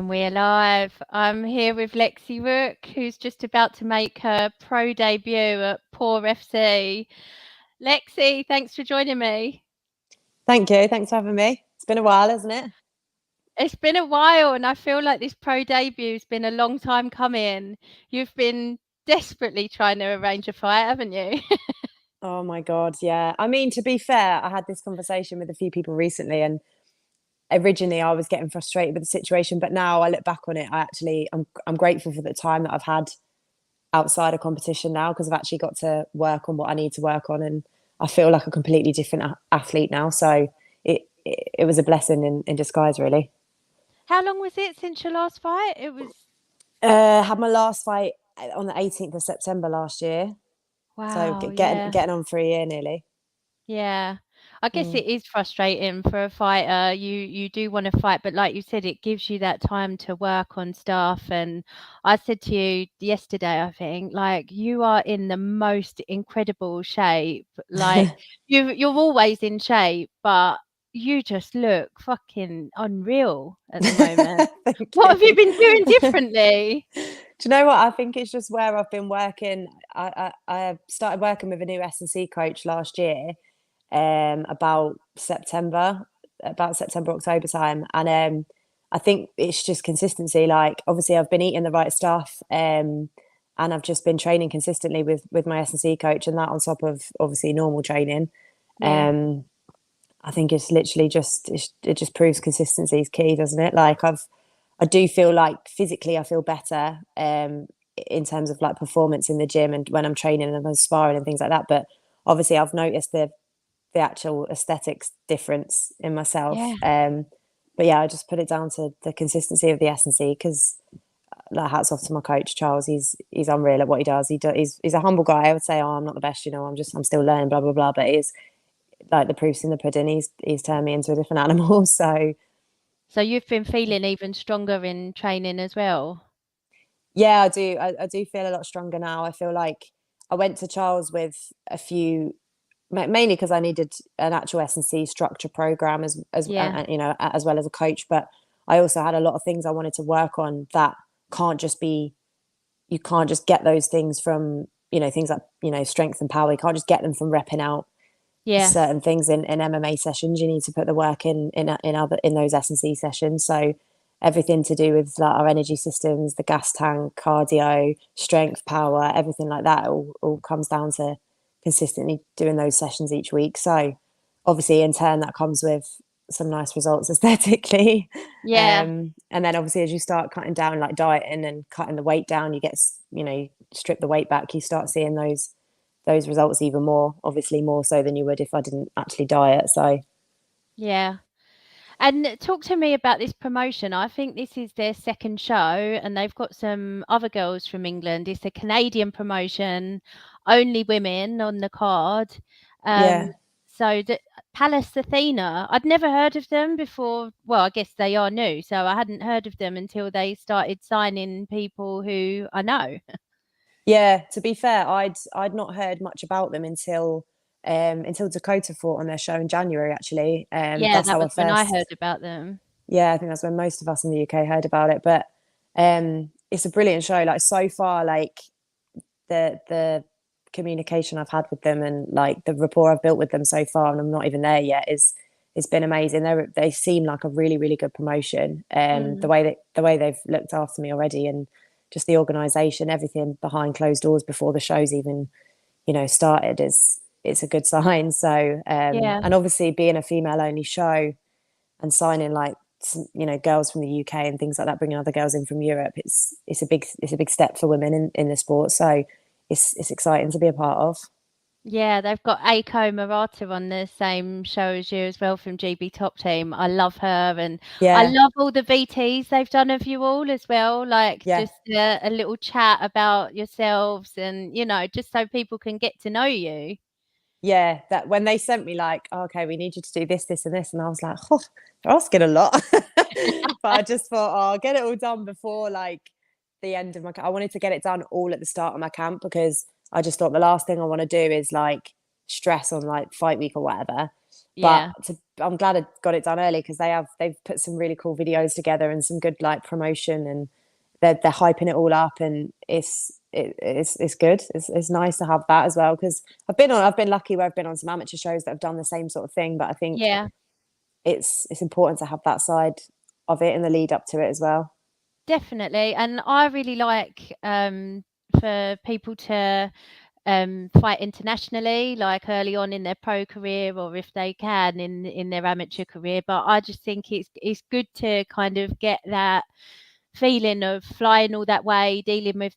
And we're live. I'm here with Lexi Rook, who's just about to make her pro debut at WFC. Lexi, thanks for joining me. Thank you. Thanks for having me. It's been a while, hasn't it? It's been a while, and I feel like this pro debut's been a long time coming. You've been desperately trying to arrange a fight, haven't you? Oh my God, yeah. I mean, to be fair, I had this conversation with a few people recently, and originally I was getting frustrated with the situation, but now I look back on it, I'm grateful for the time that I've had outside of competition now, because I've actually got to work on what I need to work on, and I feel like a completely different athlete now. So it was a blessing in disguise, really. How long was it since your last fight? It was Had my last fight on the 18th of September last year. So wow, getting yeah. getting on for a year nearly. Yeah. I guess Mm. it is frustrating for a fighter. You do want to fight, but like you said, it gives you that time to work on stuff. And I said to you yesterday, I think, like you are in the most incredible shape. Like you're always in shape, but you just look fucking unreal at the moment. Thank What have you you. been doing differently? Do you know what? I think it's just where I've been working. I started working with a new S&C coach last year, about September, October time. And I think it's just consistency. Like, obviously, I've been eating the right stuff, and I've just been training consistently with my S&C coach, and that on top of obviously normal training. Yeah. I think it's literally it just proves consistency is key, doesn't it? Like I do feel like physically I feel better in terms of like performance in the gym and when I'm training and I'm sparring and things like that. But obviously I've noticed the actual aesthetics difference in myself. Yeah. But yeah, I just put it down to the consistency of the S&C, because like, hats off to my coach Charles. He's unreal at what he does. He's a humble guy. I would say, oh, I'm not the best, I'm still learning, blah blah blah. But he's like the proof's in the pudding. He's turned me into a different animal. So So you've been feeling even stronger in training as well. yeah, I do. I do feel a lot stronger now. I feel like I went to Charles with a few, mainly because I needed an actual S&C structure program as Yeah. as well as a coach. But I also had a lot of things I wanted to work on that can't just be. You can't just get those things from things like strength and power. You can't just get them from repping out Yeah. certain things in MMA sessions. You need to put the work in those S&C sessions. So everything to do with like our energy systems, the gas tank, cardio, strength, power, everything like that all comes down to consistently doing those sessions each week. So obviously in turn that comes with some nice results aesthetically. Yeah. And then obviously as you start cutting down, like dieting and cutting the weight down, you get strip the weight back, you start seeing those results even more, obviously more so than you would if I didn't actually diet. So Yeah. And talk to me about this promotion. I think this is their second show, and they've got some other girls from England. It's a Canadian promotion, only women on the card. Um, yeah. so the Pallas Athena, I'd never heard of them before. Well, I guess they are new, so I hadn't heard of them until they started signing people who I know. Yeah, to be fair, I'd not heard much about them until Dakota fought on their show in January, actually. Yeah, That's that how was I when I first, heard about them. yeah, I think that's when most of us in the UK heard about it. But it's a brilliant show. Like, so far, like the communication I've had with them and like the rapport I've built with them so far, and I'm not even there yet, is it's been amazing. They seem like a really, really good promotion. Mm. The way they've looked after me already, and just the organisation, everything behind closed doors before the show's even started, is it's a good sign. So Yeah. and obviously being a female only show and signing like girls from the UK and things like that, bringing other girls in from Europe, it's a big step for women in the sport. So it's exciting to be a part of. Yeah, they've got Aiko Murata on the same show as you as well from GB Top Team. I love her, and I Yeah, love all the VTs they've done of you all as well. Like yeah, just a little chat about yourselves, and just so people can get to know you. yeah. That when they sent me like, oh, okay, we need you to do this, this, and this, and I was like, oh, they're asking a lot. But I just thought, oh, I'll get it all done before like the end of my. I wanted to get it done all at the start of my camp, because I just thought the last thing I want to do is like stress on like fight week or whatever. But Yeah. I'm glad I got it done early because they've put some really cool videos together and some good like promotion, and they're hyping it all up, and it's good. It's nice to have that as well, because I've been lucky where I've been on some amateur shows that have done the same sort of thing, but I think Yeah. it's important to have that side of it in the lead up to it as well. Definitely. And I really like for people to fight internationally, like early on in their pro career, or if they can in their amateur career. But I just think it's good to kind of get that feeling of flying all that way, dealing with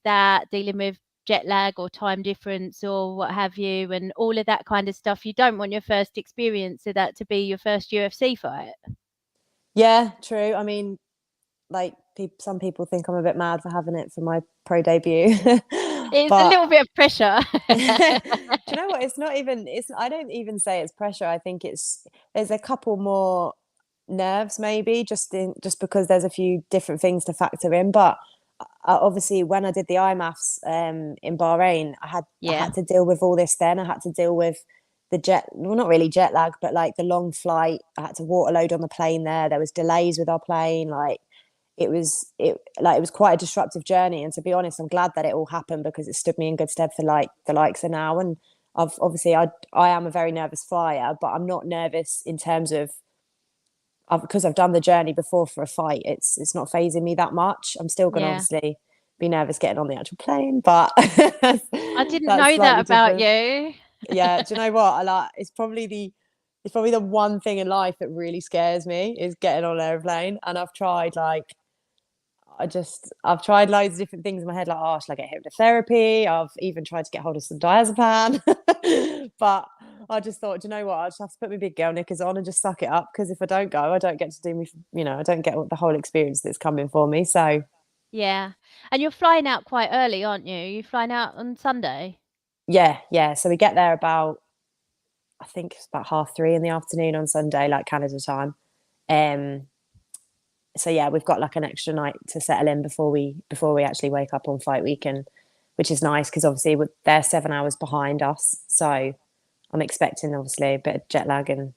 jet lag or time difference or what have you, and all of that kind of stuff. You don't want your first experience of that to be your first UFC fight. Yeah, true. I mean, like some people think I'm a bit mad for having it for my pro debut, It's a but little bit of pressure. do you know what? It's not even. It's. I don't even say it's pressure. I think there's a couple more nerves, maybe just because there's a few different things to factor in. But obviously, when I did the IMAFs in Bahrain, I Yeah. had to deal with all this. Then I had to deal with well, not really jet lag, but like the long flight. I had to water load on the plane there. There was delays with our plane. Like it was quite a disruptive journey, and to be honest, I'm glad that it all happened because it stood me in good stead for like the likes of now. And I am a very nervous flyer, but I'm not nervous in terms of because I've done the journey before for a fight. It's not phasing me that much. I'm still going to Yeah. obviously be nervous getting on the actual plane, but I didn't that's know that slightly about different. you. Yeah, do you know what I like? It's probably the one thing in life that really scares me is getting on an airplane. And I've tried loads of different things in my head, like, oh, should I get hypnotherapy? I've even tried to get hold of some diazepam. But I just thought, you know what, I just have to put my big girl knickers on and just suck it up, because if I don't go, I don't get to do me, I don't get the whole experience that's coming for me. So Yeah. And you're flying out quite early, aren't you? You're flying out on Sunday? yeah. So we get there about, I think it's about 3:30 in the afternoon on Sunday, like Canada time. Um, so yeah, we've got like an extra night to settle in before we actually wake up on fight week, and which is nice because obviously they're 7 hours behind us. So I'm expecting obviously a bit of jet lag, and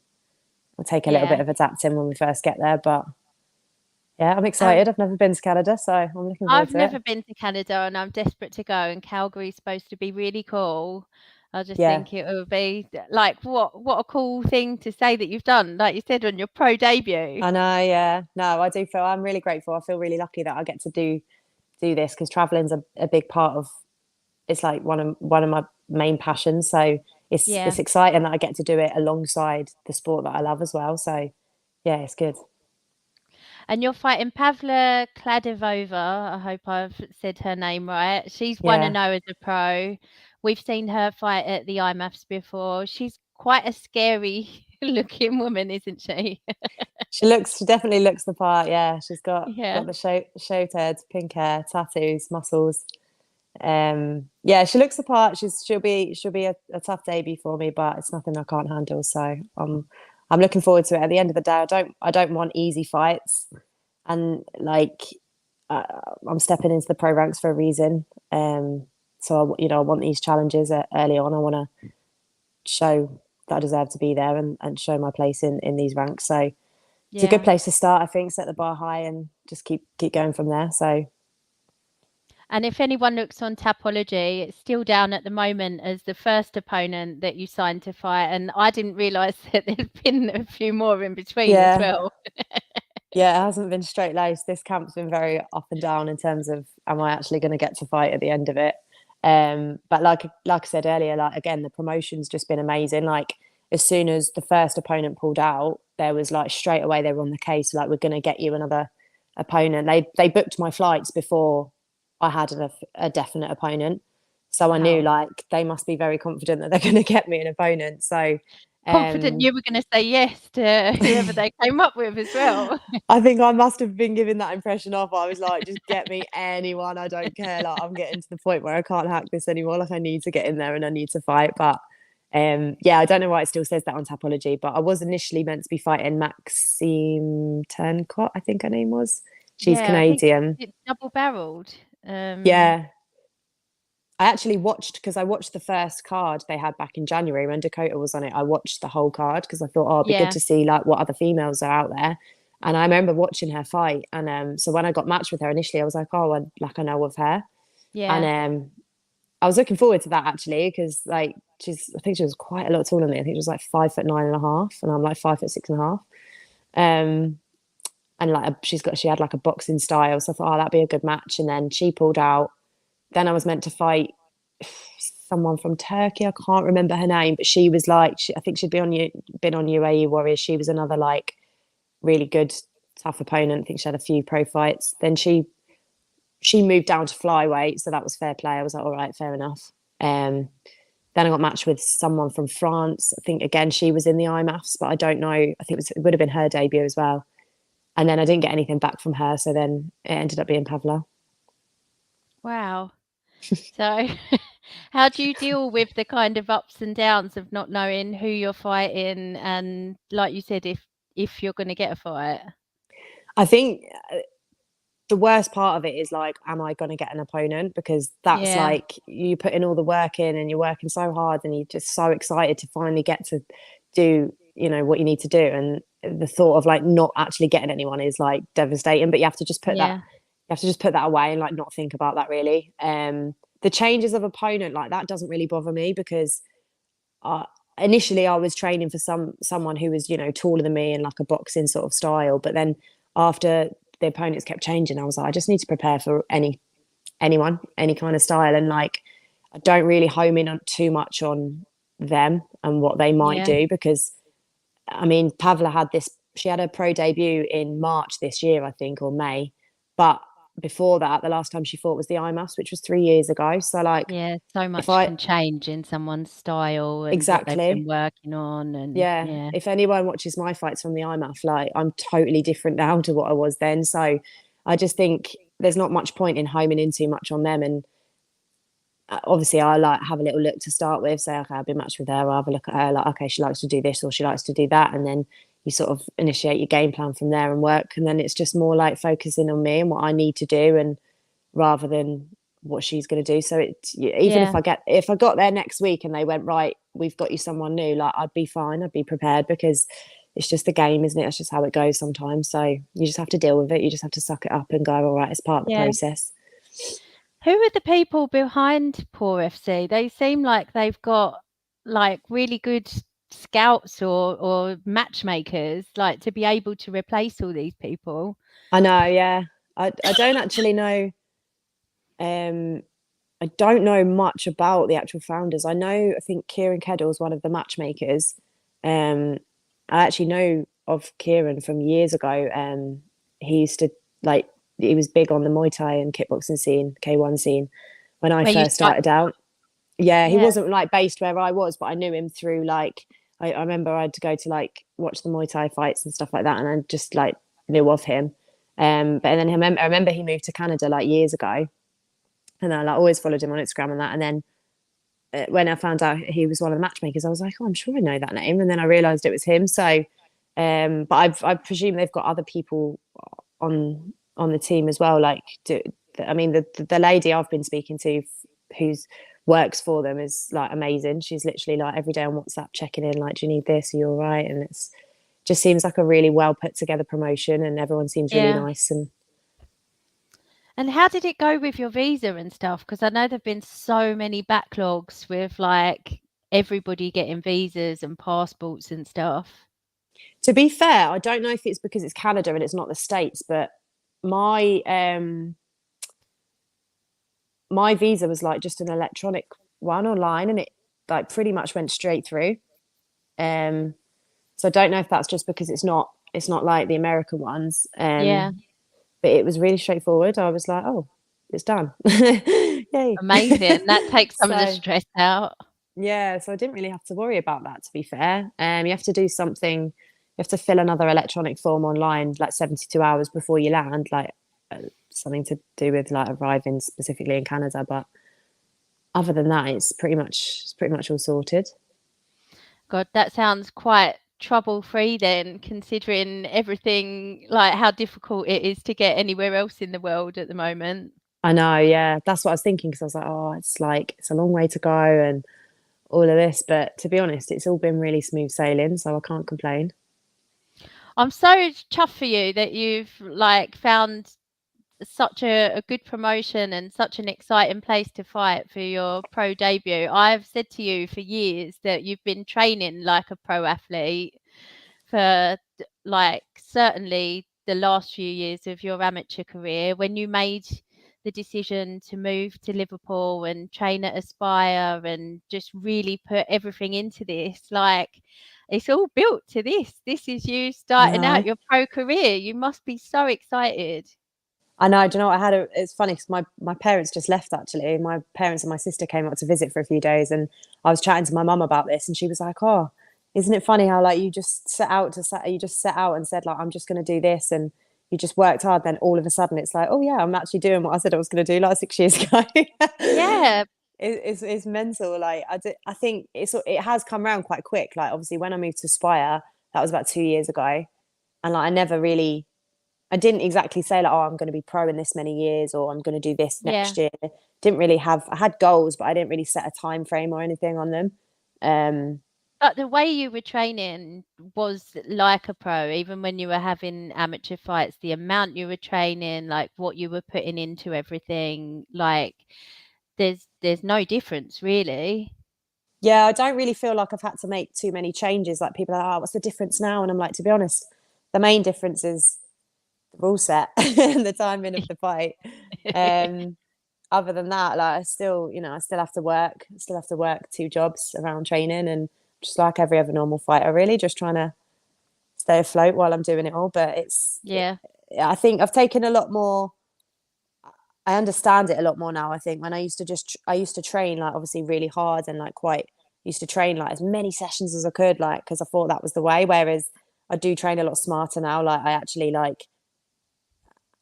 we'll take a little bit Yeah. of adapting when we first get there. But yeah, I'm Um, excited. I've never been to Canada, so I'm looking forward I've to it. never been to Canada and I'm desperate to go, and Calgary's supposed to be really cool. I just Yeah, think it will be like what a cool thing to say that you've done, like you said, on your pro debut. I know. Yeah, no, I do feel I'm really grateful. I feel really lucky that I get to do this, because traveling's a big part of it's like one of my main passions. So Yeah. it's exciting that I get to do it alongside the sport that I love as well. So yeah, it's good. And you're fighting Pavla Kladivova. I hope I've said her name right. She's 1 Yeah, 0 as a pro. We've seen her fight at the IMAFs before. She's quite a scary looking woman, isn't she? she definitely looks the part. Yeah, she's got Yeah. the shaved head, pink hair, tattoos, muscles. Yeah, she looks the part. She'll be a tough debut for me, but it's nothing I can't handle. So I'm looking forward to it. At the end of the day, I don't want easy fights, and like uh, I'm stepping into the pro ranks for a reason. So I want these challenges early on. I want to show that I deserve to be there, and show my place in these ranks. So it's a good Yeah. place to start, I think. Set the bar high and just keep going from there. So And if anyone looks on Tapology, it's still down at the moment as the first opponent that you signed to fight. And I didn't realise that there's been a few more in between as yeah, well. yeah, it hasn't been straight laced. This camp's been very up and down in terms of, am I actually going to get to fight at the end of it? But like I said earlier, like again, the promotion's just been amazing. Like as soon as the first opponent pulled out, there was like straight away they were on the case. Like, we're going to get you another opponent. They booked my flights before I had a definite opponent, so I knew Wow. like they must be very confident that they're going to get me an opponent. So Confident um, you were going to say yes to whoever they came up with as well. I think I must have been giving that impression off. I was like, just get me anyone. I don't care. Like, I'm getting to the point where I can't hack this anymore. Like, I need to get in there and I need to fight. But yeah, I don't know why it still says that on Tapology. But I was initially meant to be fighting Maxime Turncott, I think her name was. She's Yeah, I think Canadian. it's double barreled. Yeah. I actually watched, because I watched the first card they had back in January when Dakota was on it. I watched the whole card because I thought, oh, it'd be good Yeah, to see like what other females are out there. And I remember watching her fight, and so when I got matched with her initially, I was like, oh, I know of her, and yeah, I was looking forward to that actually because like I think she was quite a lot taller than me. I think she was like 5'9.5", and I'm like 5'6.5". Um, and like she had like a boxing style, so I thought, oh, that'd be a good match. And then she pulled out. Then I was meant to fight someone from Turkey. I can't remember her name, but she was like, I think she'd been on UAE Warriors. She was another like really good, tough opponent. I think she had a few pro fights. Then she moved down to flyweight, so that was fair play. I was like, all right, fair enough. Then I got matched with someone from France. I think again she was in the IMAFs, but I don't know. I think it would have been her debut as well. And then I didn't get anything back from her, so then it ended up being Pavla. wow. So, how do you deal with the kind of ups and downs of not knowing who you're fighting and, like you said, if you're going to get a fight? I think the worst part of it is like, am I going to get an opponent? Because that's Yeah, like you put in all the work in and you're working so hard and you're just so excited to finally get to do, what you need to do. And the thought of like not actually getting anyone is like devastating, but you have to just yeah, put that away and like not think about that really. The changes of opponent like that doesn't really bother me because uh, initially I was training for someone who was taller than me in like a boxing sort of style, but then after the opponents kept changing, I was like, I just need to prepare for anyone, any kind of style, and like I don't really home in on too much on them and what they might yeah, do because I mean Pavla had this. She had her pro debut in March this year, I think, or May, but before that, the last time she fought was the IMAS, which was 3 years ago. So like, yeah. So if much I can change in someone's style and what they've been exactly working on, and yeah, yeah, if anyone watches my fights from the IMAF, like I'm totally different now to what I was then. So I just think there's not much point in homing in too much on them. And obviously, I like have a little look to start with. Say, okay, I've been matched with her. I'll have a look at her. Like, okay, she likes to do this or she likes to do that, and then you sort of initiate your game plan from there and work. And then it's just more like focusing on me and what I need to do, and rather than what she's going to do. So even yeah, if I got there next week and they went, right, we've got you someone new, like I'd be fine. I'd be prepared because it's just the game, isn't it? It's just how it goes sometimes. So you just have to deal with it. You just have to suck it up and go, all right, it's part of the yeah. process. Who are the people behind Poor FC? They seem like they've got like really good scouts or matchmakers, like to be able to replace all these people. I know, yeah. I don't actually know. Um, I don't know much about the actual founders. I think Kieran Keddle is one of the matchmakers. Um, I actually know of Kieran from years ago. He used to like he was big on the Muay Thai and kickboxing scene, K1 scene, when I Where you first start, started out. Yeah, he yeah, wasn't like based where I was, but I knew him through like I remember I had to go to like watch the Muay Thai fights and stuff like that, and I just like knew of him. But then I remember he moved to Canada like years ago, and I like always followed him on Instagram and that. And then when I found out he was one of the matchmakers, I was like, oh, I'm sure I know that name. And then I realised it was him. So, but I presume they've got other people on the team as well. Like, I mean, the lady I've been speaking to, who's works for them, is like amazing. She's literally like every day on WhatsApp checking in, like, do you need this? Are you all right? And it's just seems like a really well put together promotion, and everyone seems really yeah. nice. And And how did it go with your visa and stuff? Because I know there've been so many backlogs with like everybody getting visas and passports and stuff. to be fair, I don't know if it's because it's Canada and it's not the States, but my my visa was like just an electronic one online, and it like pretty much went straight through. Um, so I don't know if that's just because it's not like the American ones. Yeah, But it was really straightforward. I was like, oh, it's done. Yay. amazing. That takes some of the So stress out. yeah, so I didn't really have to worry about that, to be fair. You have to do something, you have to fill another electronic form online like 72 hours before you land, like something to do with like arriving specifically in Canada. But other than that, it's pretty much all sorted. God, that sounds quite trouble-free then, considering everything, like how difficult it is to get anywhere else in the world at the moment. I know, yeah. That's what I was thinking because I was like, oh, it's a long way to go and all of this. But to be honest, it's all been really smooth sailing, so I can't complain. I'm so chuffed for you that you've like found such a good promotion and such an exciting place to fight for your pro debut. I've said to you for years that you've been training like a pro athlete for like certainly the last few years of your amateur career. When you made the decision to move to Liverpool and train at Aspire and just really put everything into this, like it's all built to this. This is you I starting out know. your pro career. You must be so excited. I know. Do you know what I had? It's funny because my parents just left actually. My parents and my sister came up to visit for a few days, and I was chatting to my mum about this, and she was like, "Oh, isn't it funny how like you just set out and said like I'm just going to do this, and you just worked hard. Then all of a sudden it's like, oh yeah, I'm actually doing what I said I was going to do like 6 years ago." Yeah, It's mental. Like I think it has come around quite quick. Like obviously when I moved to Spire, that was about 2 years ago, and like I didn't exactly say like, oh, I'm going to be pro in this many years or I'm going to do this yeah. next year. Didn't really have. I had goals, but I didn't really set a time frame or anything on them. Um, But the way you were training was like a pro, even when you were having amateur fights, the amount you were training, like what you were putting into everything, like there's no difference really. yeah, I don't really feel like I've had to make too many changes. Like people are like, oh, what's the difference now? And I'm like, to be honest, the main difference is the rule set and the timing of the fight. Um, Other than that, like I still have to work. I still have to work two jobs around training and just like every other normal fighter, really, just trying to stay afloat while I'm doing it all. But Yeah, I think I've taken a lot more. I understand it a lot more now. I think when I used to train like obviously really hard and like quite used to train like as many sessions as I could, like because I thought that was the way. Whereas I do train a lot smarter now. Like I actually like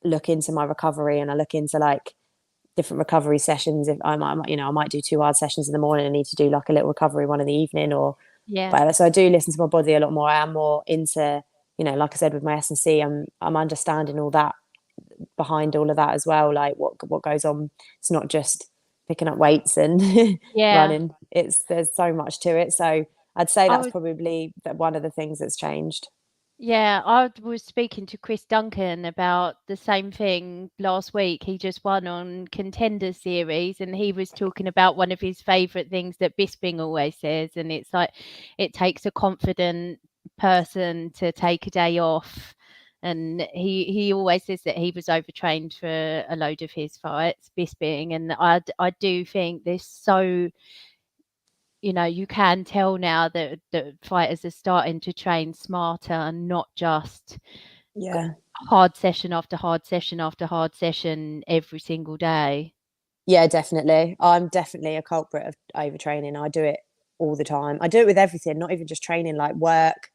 look into my recovery and I look into like different recovery sessions. If I might do two hard sessions in the morning and need to do like a little recovery one in the evening or yeah. whatever. So I do listen to my body a lot more. I am more into, like I said with my S&C, I'm understanding all that behind all of that as well. Like what goes on. It's not just picking up weights and Yeah. running. There's so much to it. So I'd say I that's was probably one of the things that's changed. Yeah, I was speaking to Chris Duncan about the same thing last week. He just won on Contender Series, and he was talking about one of his favourite things that Bisping always says, and it's like it takes a confident person to take a day off. And he always says that he was overtrained for a load of his fights, Bisping, and I do think there's so you can tell now that fighters are starting to train smarter and not just Yeah. hard session after hard session after hard session every single day. Yeah, definitely. I'm definitely a culprit of overtraining. I do it all the time. I do it with everything, not even just training, like work.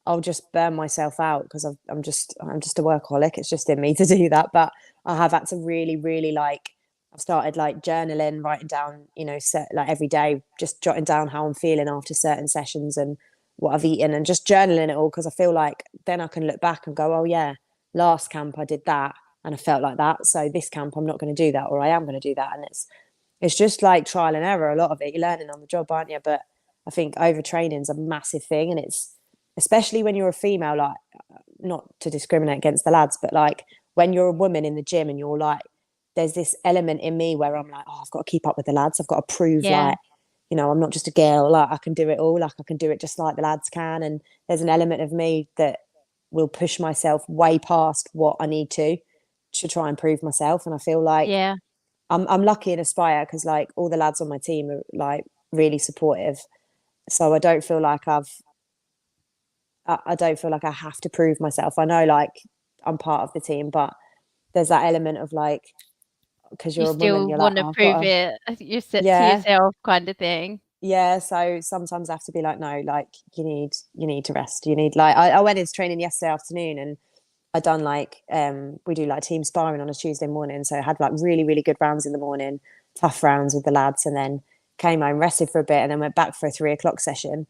I'll just burn myself out because I'm just a workaholic. It's just in me to do that. But I have had to really, really like I've started like journaling, writing down, set like every day, just jotting down how I'm feeling after certain sessions and what I've eaten and just journaling it all because I feel like then I can look back and go, oh yeah, last camp I did that and I felt like that. So this camp I'm not going to do that or I am going to do that. And it's just like trial and error. A lot of it you're learning on the job, aren't you? But I think overtraining is a massive thing, and it's especially when you're a female. Like, not to discriminate against the lads, but like when you're a woman in the gym and you're like, there's this element in me where I'm like, oh, I've got to keep up with the lads. I've got to prove Yeah, like, I'm not just a girl. Like I can do it all. Like I can do it just like the lads can. And there's an element of me that will push myself way past what I need to try and prove myself. And I feel like yeah. I'm lucky in Aspire because like all the lads on my team are like really supportive. So I don't feel like I have to prove myself. I know like I'm part of the team, but there's that element of like because You you're a woman, still you're like, want to oh, I've got prove to, it to yeah, yourself, kind of thing. yeah. So sometimes I have to be like, no, like you need to rest. You need like I went into training yesterday afternoon and I done like we do like team sparring on a Tuesday morning. So I had like really, really good rounds in the morning, tough rounds with the lads, and then came home, rested for a bit, and then went back for a 3 o'clock session.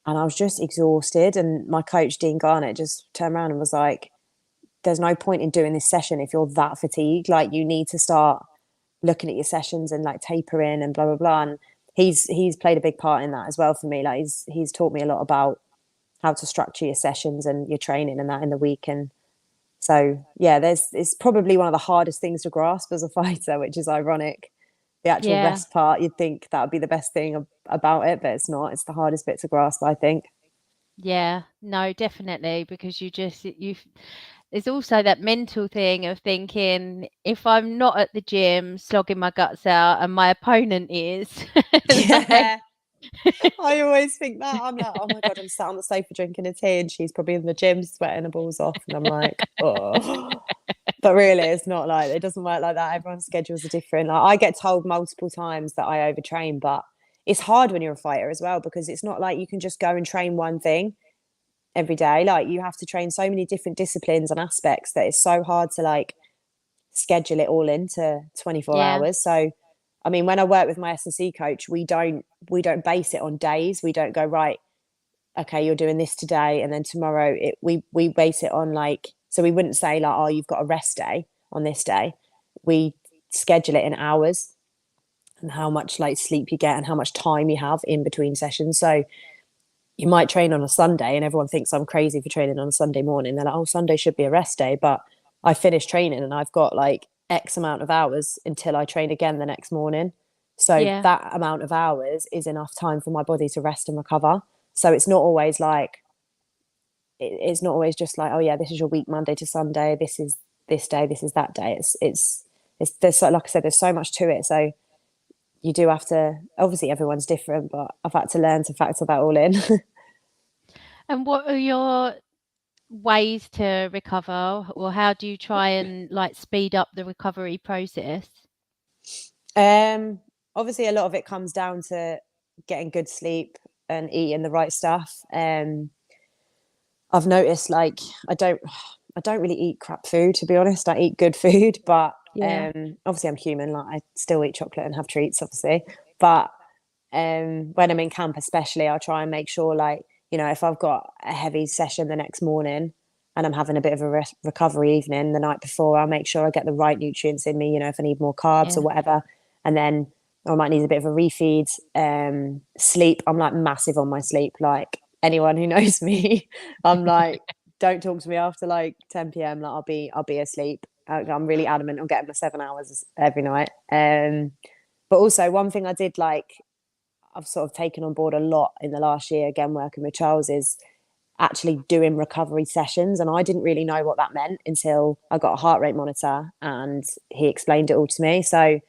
And I was just exhausted. And my coach, Dean Garnett, just turned around and was like, there's no point in doing this session if you're that fatigued. Like you need to start looking at your sessions and like tapering and blah blah blah. And he's played a big part in that as well for me. Like he's taught me a lot about how to structure your sessions and your training and that in the week. And so yeah, it's probably one of the hardest things to grasp as a fighter, which is ironic. The actual Yeah. rest part, you'd think that would be the best thing about it, but it's not. It's the hardest bit to grasp, I think. Yeah, no, definitely, because there's also that mental thing of thinking if I'm not at the gym slogging my guts out and my opponent is, like, Yeah, I always think that. I'm like, oh my God, I'm sat on the sofa drinking a tea and she's probably in the gym sweating her balls off. And I'm like, oh. But really, it's not like it doesn't work like that. Everyone's schedules are different. Like I get told multiple times that I overtrain, but it's hard when you're a fighter as well because it's not like you can just go and train one thing every day. Like you have to train so many different disciplines and aspects that it's so hard to like schedule it all into 24 yeah, hours. So I mean, when I work with my S&C coach, we don't base it on days. We don't go, right, okay, you're doing this today and then tomorrow we base it on like, so we wouldn't say like, oh, you've got a rest day on this day. We schedule it in hours and how much like sleep you get and how much time you have in between sessions. So you might train on a Sunday and everyone thinks I'm crazy for training on a Sunday morning. They're like, oh, Sunday should be a rest day. But I finish training and I've got like X amount of hours until I train again the next morning. So yeah, that amount of hours is enough time for my body to rest and recover. So it's not always like, it's not always just like, oh yeah, this is your week, Monday to Sunday. This is this day, this is that day. It's there's so, like I said, there's so much to it. So you do have to, obviously everyone's different, but I've had to learn to factor that all in. and what are your ways to recover, or how do you try and like speed up the recovery process? Um, Obviously, a lot of it comes down to getting good sleep and eating the right stuff. I've noticed like I don't really eat crap food to be honest. I eat good food, but Yeah, obviously I'm human. Like I still eat chocolate and have treats, obviously. But when I'm in camp, especially, I'll try and make sure like if I've got a heavy session the next morning and I'm having a bit of a recovery evening the night before, I'll make sure I get the right nutrients in me. If I need more carbs or yeah, whatever, and then I might need a bit of a refeed. Sleep, I'm like massive on my sleep. Like anyone who knows me, I'm like, don't talk to me after like 10 p.m. Like I'll be asleep. I'm really adamant on getting my 7 hours every night. But also one thing I did like I've sort of taken on board a lot in the last year, again, working with Charles, is actually doing recovery sessions. And I didn't really know what that meant until I got a heart rate monitor and he explained it all to me. So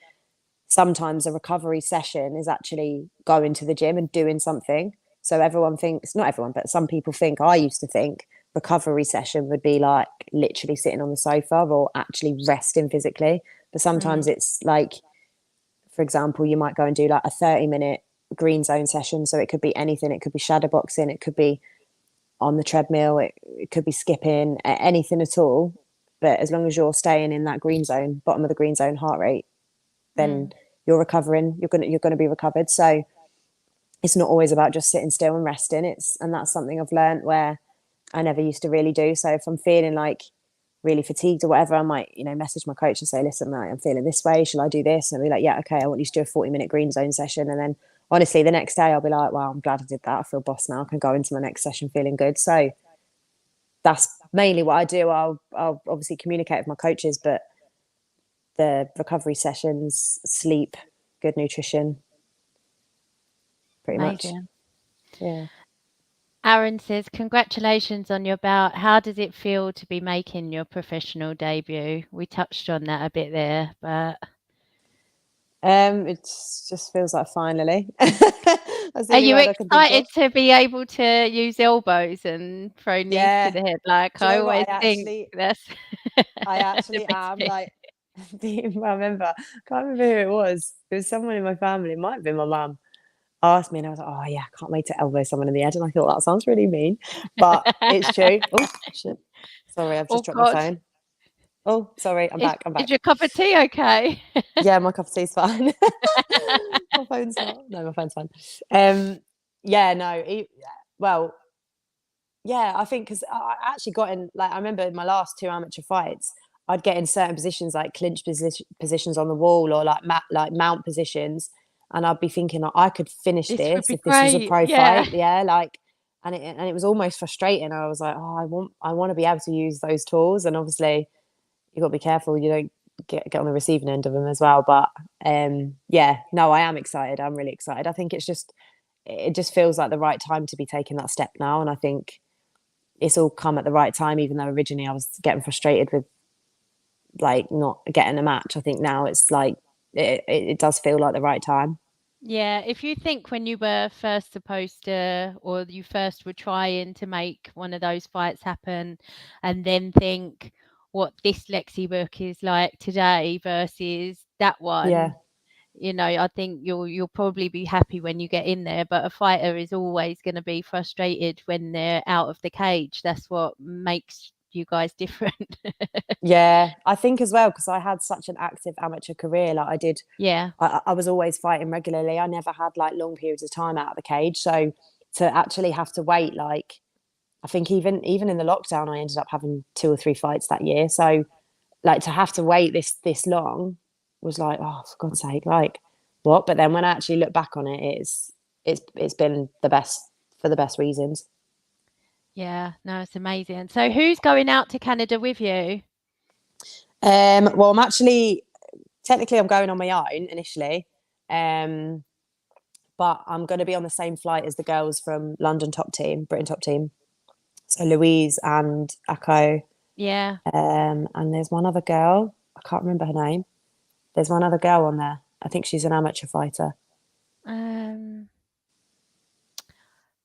sometimes a recovery session is actually going to the gym and doing something. So everyone thinks, not everyone, but some people think, I used to think recovery session would be like literally sitting on the sofa or actually resting physically. But sometimes mm, it's like, for example, you might go and do like a 30-minute green zone session. So it could be anything. It could be shadow boxing. It could be on the treadmill. It could be skipping, anything at all. But as long as you're staying in that green zone, bottom of the green zone heart rate, then mm. you're recovering. You're gonna be recovered. So it's not always about just sitting still and resting. And that's something I've learned where I never used to really do. So if I'm feeling like really fatigued or whatever, I might, message my coach and say, listen, mate, I'm feeling this way. Shall I do this? And I'll be like, yeah, okay, I want you to do a 40-minute green zone session. And then honestly, the next day I'll be like, wow, I'm glad I did that. I feel boss now. I can go into my next session feeling good. So that's mainly what I do. I'll obviously communicate with my coaches, but the recovery sessions, sleep, good nutrition, pretty much. Amazing. Yeah. Aaron says, congratulations on your bout. How does it feel to be making your professional debut? We touched on that a bit there, but It just feels like finally. That's the are only you word I can think of. excited to be able to use elbows and throw knees to Yeah. the head? Like Do you I know what? always think that's I the actually best am bit. like, I remember, I can't remember who it was. It was someone in my family. It might have been my mum. Asked me, and I was like, oh yeah, I can't wait to elbow someone in the head. And I thought that sounds really mean, but it's true. Oh shit! Sorry, I've just Oh dropped my God, phone. Oh, sorry, I'm is back. I'm is back. your cup of tea okay? Yeah, my cup of tea's fine. My phone's not. No, my phone's fine. Um, yeah, no. Well, yeah, I think because I actually got in. Like, I remember in my last two amateur fights, I'd get in certain positions like clinch positions on the wall or like mount positions, and I'd be thinking like, I could finish This would this be if this was a great. pro Yeah. fight. Yeah, like, and it was almost frustrating. I was like, oh, I want to be able to use those tools, and obviously you got to be careful you don't get on the receiving end of them as well. But yeah, no, I am excited. I'm really excited. I think it just feels like the right time to be taking that step now, and I think it's all come at the right time. Even though originally I was getting frustrated with like not getting a match, I think now it's like it does feel like the right time. Yeah, if you think when you were first supposed to, or you first were trying to make one of those fights happen, and then think what this Lexi book is like today versus that Yeah, one, I think you'll probably be happy when you get in there. But a fighter is always going to be frustrated when they're out of the cage. That's what makes you guys different. yeah, I think as well because I had such an active amateur career. Like I did, Yeah, I was always fighting regularly. I never had like long periods of time out of the cage. So to actually have to wait, like I think even in the lockdown, I ended up having 2 or 3 fights that year. So like to have to wait this long was like, oh, for God's sake, like what? But then when I actually look back on it, it's been the best for the best reasons. yeah, no, it's amazing. So who's going out to Canada with you? Well, I'm actually technically I'm going on my own initially, um, but I'm going to be on the same flight as the girls from London top team, Britain top team. So Louise and Akko, Yeah. and there's one other girl. I can't remember her name. There's one other girl on there. I think she's an amateur fighter. Um,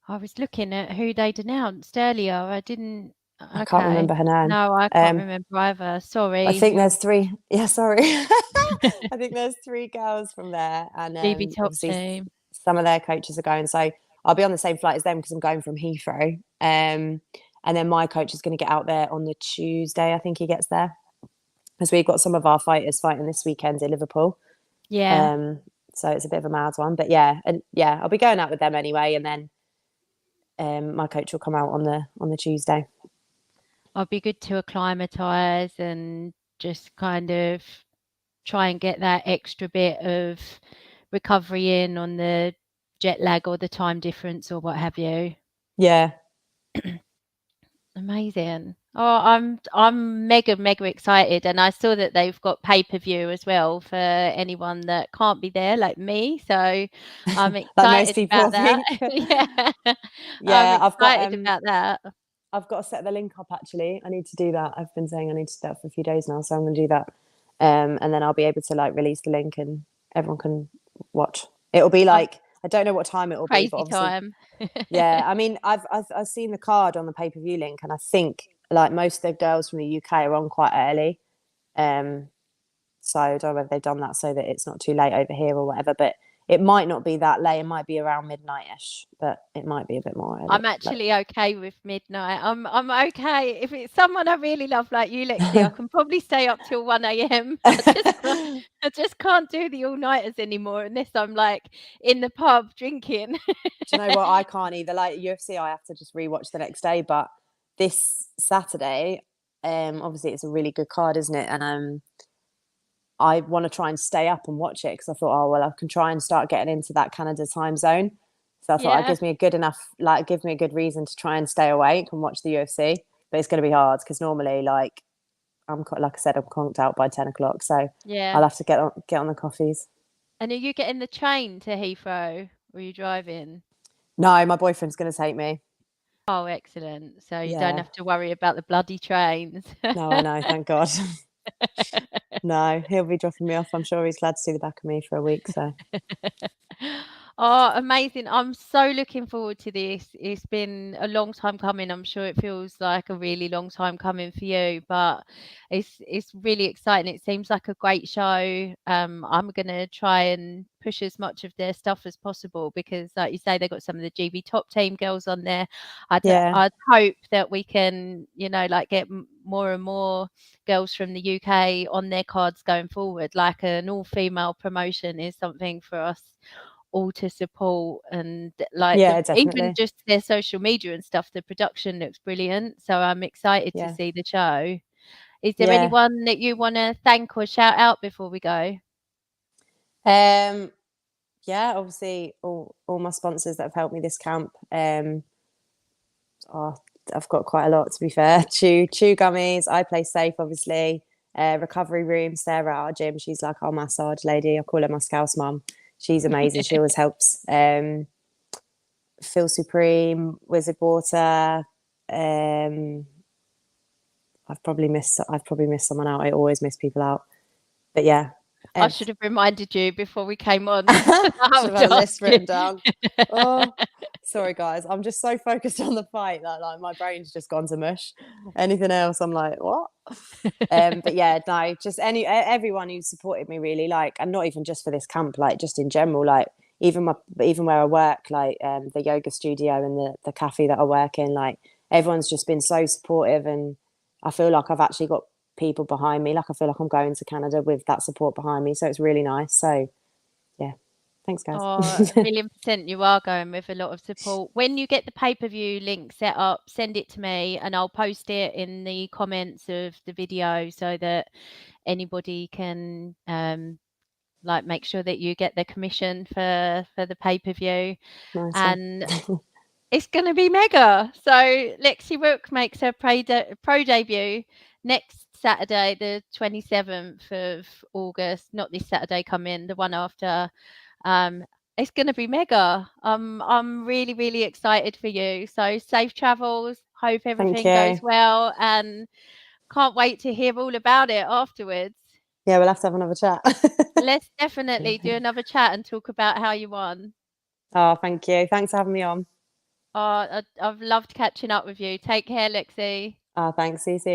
I was looking at who they denounced earlier. I didn't. I can't Okay. remember her name. No, I can't Um, remember either. I Sorry. think there's three. Yeah, sorry. I think there's 3 girls from there, and GB top obviously team. some of their coaches are going. So I'll be on the same flight as them because I'm going from Heathrow. And then my coach is going to get out there on the Tuesday. I think he gets there because we've got some of our fighters fighting this weekend in Liverpool. Yeah. Um, so it's a bit of a mad one, but yeah, and yeah, I'll be going out with them anyway, and then my coach will come out on the Tuesday. I'll be good to acclimatise and just kind of try and get that extra bit of recovery in on the jet lag or the time difference or what have you. Yeah, Amazing. Oh, I'm mega, mega excited, and I saw that they've got pay-per-view as well for anyone that can't be there, like me. So I'm like most excited people, I about that. think. Yeah, I'm Yeah, excited about that. I've got to set the link up actually. I need to do that. I've been saying I need to do that for a few days now, so I'm going to do that. And then I'll be able to like release the link and everyone can watch. It'll be I'm like I don't know what time it will be, but crazy obviously, time. yeah. I mean, I've seen the card on the pay per view link, and I think like most of the girls from the UK are on quite early. Um, so I don't know whether they've done that so that it's not too late over here or whatever. But it might not be that late. It might be around midnight-ish, but it might be a bit more early. I'm actually okay with midnight. I'm okay. If it's someone I really love like you, Lexi, I can probably stay up till 1 a.m. I just can't do the all-nighters anymore unless I'm like in the pub drinking. Do you know what? I can't either. Like UFC, I have to just rewatch the next day. But this Saturday, obviously it's a really good card, isn't it? And I want to try and stay up and watch it because I thought, oh well, I can try and start getting into that Canada time zone. So I thought that Yeah. gives me a good enough, like, gives me a good reason to try and stay awake and watch the UFC. But it's going to be hard because normally, like, like I said, I'm conked out by 10 o'clock, so I'll Yeah. have to get on the coffees. And are you getting the train to Heathrow or are you driving? No, my boyfriend's going to take me. Oh, excellent. So you don't Yeah. have to worry about the bloody trains. No, I know. Thank God. No, he'll be dropping me off. I'm sure he's glad to see the back of me for a week. So Oh, amazing. I'm so looking forward to this. It's been a long time coming. I'm sure it feels like a really long time coming for you, but it's really exciting. It seems like a great show. I'm gonna try and push as much of their stuff as possible because, like you say, they've got some of the GB top team girls on there. yeah, I'd hope that we can, like get more and more girls from the UK on their cards going forward. Like an all-female promotion is something for us all to support, and like yeah, even definitely. just their social media and stuff, the production looks brilliant. So I'm excited to Yeah. see the show. Is there Yeah. anyone that you want to thank or shout out before we go? Yeah, obviously all my sponsors that have helped me this camp. Oh, I've got quite a lot to be fair. Chew gummies. I play safe, obviously. Recovery room. Sarah at our gym. She's like our massage lady. I call her my scouse mum. She's amazing. She always helps. Feel Supreme, Wizard Water. I've probably missed someone out. I always miss people out. But yeah. I should have reminded you before we came on. Should have had a list Ask you. written down. Oh, sorry guys. I'm just so focused on the fight that like my brain's just gone to mush. Anything else, I'm like, what? But yeah, no, just everyone who supported me really, like, and not even just for this camp, like just in general, like even where I work, like the yoga studio and the cafe that I work in, like everyone's just been so supportive, and I feel like I've actually got people behind me. Like I feel like I'm going to Canada with that support behind me, so it's really nice. So yeah, thanks guys. Oh, 1,000,000% you are going with a lot of support. When you get the pay-per-view link set up, send it to me and I'll post it in the comments of the video so that anybody can like make sure that you get the commission for the pay-per-view. Nice one. And it's going to be mega. So Lexi Rook makes her pro debut next Saturday, the 27th of August. Not this Saturday coming, the one after. It's going to be mega. I'm really, really excited for you. So safe travels. Hope Thank everything you. goes well, and can't wait to hear all about it afterwards. Yeah, we'll have to have another chat. Let's definitely do another chat and talk about how you won. Oh, thank you. Thanks for having me on. I've loved catching up with you. Take care, Lexi. Oh, thanks. See you soon.